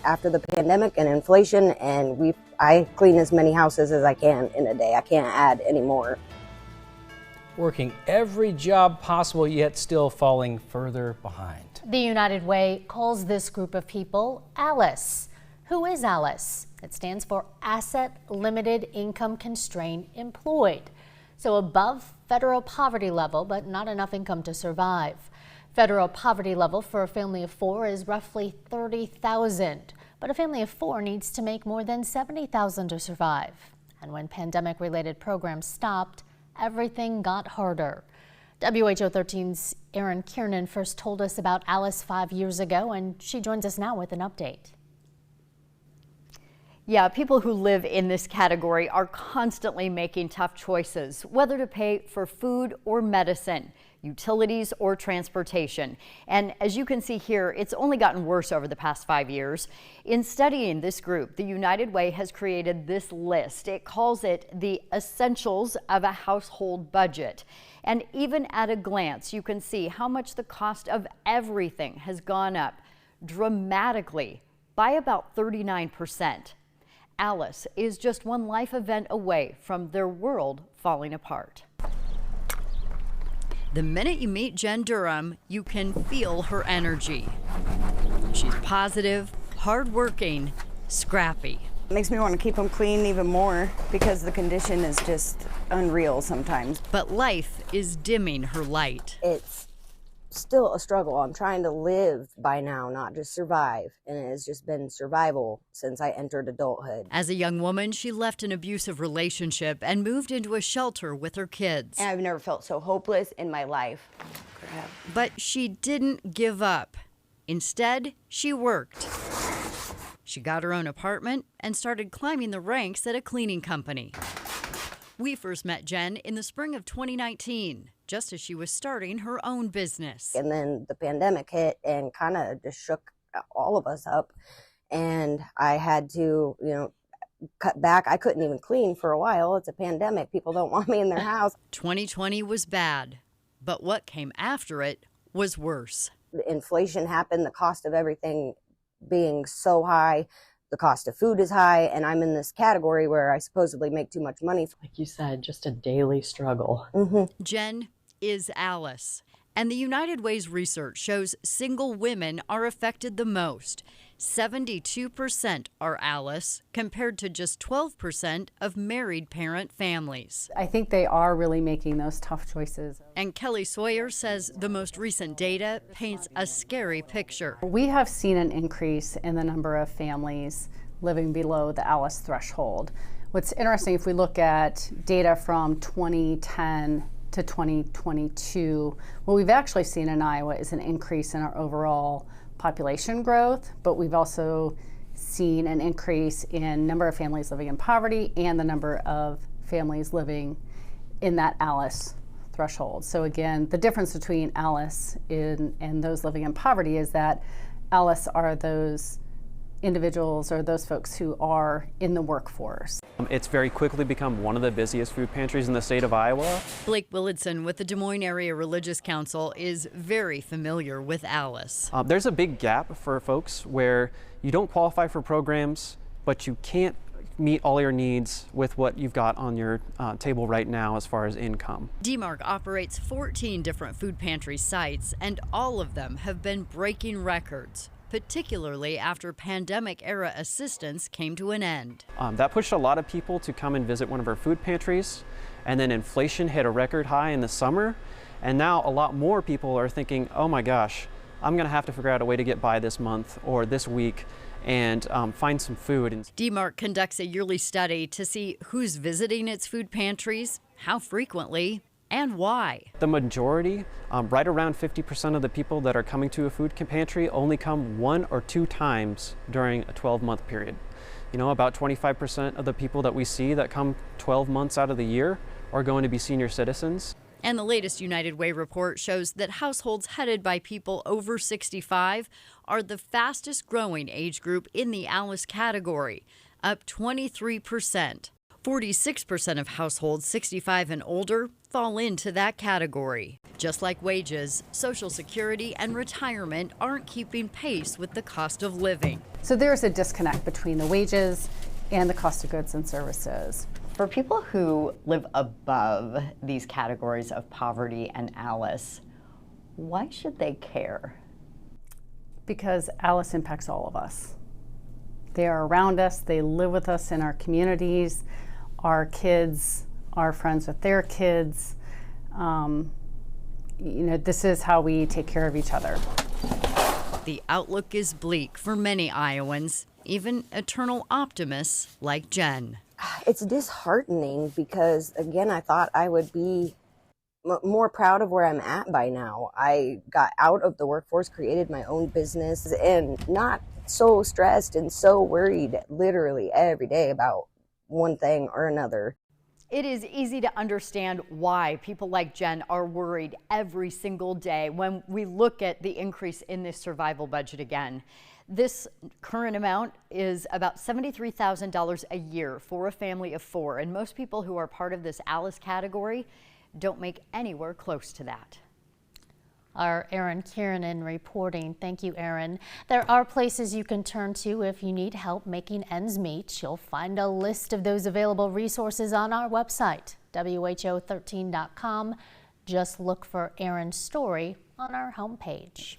after the pandemic and inflation, and I clean as many houses as I can in a day. I can't add any more. Working every job possible, yet still falling further behind. The United Way calls this group of people ALICE. Who is ALICE? It stands for Asset Limited Income Constrained Employed. So above federal poverty level, but not enough income to survive. Federal poverty level for a family of 4 is roughly $30,000, but a family of 4 needs to make more than $70,000 to survive. And when pandemic-related programs stopped, everything got harder. WHO 13's Erin Kiernan first told us about ALICE 5 years ago, and she joins us now with an update. Yeah, people who live in this category are constantly making tough choices, whether to pay for food or medicine, utilities or transportation. And as you can see here, it's only gotten worse over the past 5 years. In studying this group, the United Way has created this list. It calls it the essentials of a household budget. And even at a glance, you can see how much the cost of everything has gone up dramatically by about 39%. ALICE is just one life event away from their world falling apart. The minute you meet Jen Durham, you can feel her energy. She's positive, hardworking, scrappy. It makes me want to keep them clean even more because the condition is just unreal sometimes. But life is dimming her light. It's still a struggle. I'm trying to live by now, not just survive. And it has just been survival since I entered adulthood. As a young woman, she left an abusive relationship and moved into a shelter with her kids. And I've never felt so hopeless in my life. But she didn't give up. Instead, she worked. She got her own apartment and started climbing the ranks at a cleaning company. We first met Jen in the spring of 2019, just as she was starting her own business. And then the pandemic hit and kind of just shook all of us up. And I had to, cut back. I couldn't even clean for a while. It's a pandemic. People don't want me in their house. 2020 was bad, but what came after it was worse. The inflation happened, the cost of everything being so high. The cost of food is high, and I'm in this category where I supposedly make too much money. Like you said, just a daily struggle. Jen is ALICE, and the United Way's research shows single women are affected the most. 72% are ALICE, compared to just 12% of married parent families. I think they are really making those tough choices. And Kelly Sawyer says the most recent data paints a scary picture. We have seen an increase in the number of families living below the ALICE threshold. What's interesting, if we look at data from 2010 to 2022, what we've actually seen in Iowa is an increase in our overall population growth, but we've also seen an increase in number of families living in poverty and the number of families living in that ALICE threshold. So again, the difference between ALICE and those living in poverty is that ALICE are those individuals or those folks who are in the workforce. It's very quickly become one of the busiest food pantries in the state of Iowa. Blake Willitson with the Des Moines Area Religious Council is very familiar with ALICE. There's a big gap for folks where you don't qualify for programs, but you can't meet all your needs with what you've got on your table right now as far as income. DMARC operates 14 different food pantry sites, and all of them have been breaking records, particularly after pandemic-era assistance came to an end. That pushed a lot of people to come and visit one of our food pantries, and then inflation hit a record high in the summer, and now a lot more people are thinking, oh my gosh, I'm gonna have to figure out a way to get by this month or this week and find some food. DMARC conducts a yearly study to see who's visiting its food pantries, how frequently, and why. The majority, right around 50% of the people that are coming to a food pantry only come 1 or 2 times during a 12-month period. About 25% of the people that we see that come 12 months out of the year are going to be senior citizens. And the latest United Way report shows that households headed by people over 65 are the fastest growing age group in the ALICE category, up 23%. 46% of households 65 and older fall into that category. Just like wages, Social Security and retirement aren't keeping pace with the cost of living. So there's a disconnect between the wages and the cost of goods and services. For people who live above these categories of poverty and ALICE, why should they care? Because ALICE impacts all of us. They are around us, they live with us in our communities, our kids are friends with their kids. This is how we take care of each other. The outlook is bleak for many Iowans, even eternal optimists like Jen. It's disheartening because, again, I thought I would be more proud of where I'm at by now. I got out of the workforce, created my own business, and not so stressed and so worried literally every day about one thing or another. It is easy to understand why people like Jen are worried every single day when we look at the increase in this survival budget again. This current amount is about $73,000 a year for a family of 4, and most people who are part of this ALICE category don't make anywhere close to that. Our Erin Kiernan reporting. Thank you, Erin. There are places you can turn to if you need help making ends meet. You'll find a list of those available resources on our website, WHO13.com. Just look for Erin's story on our homepage.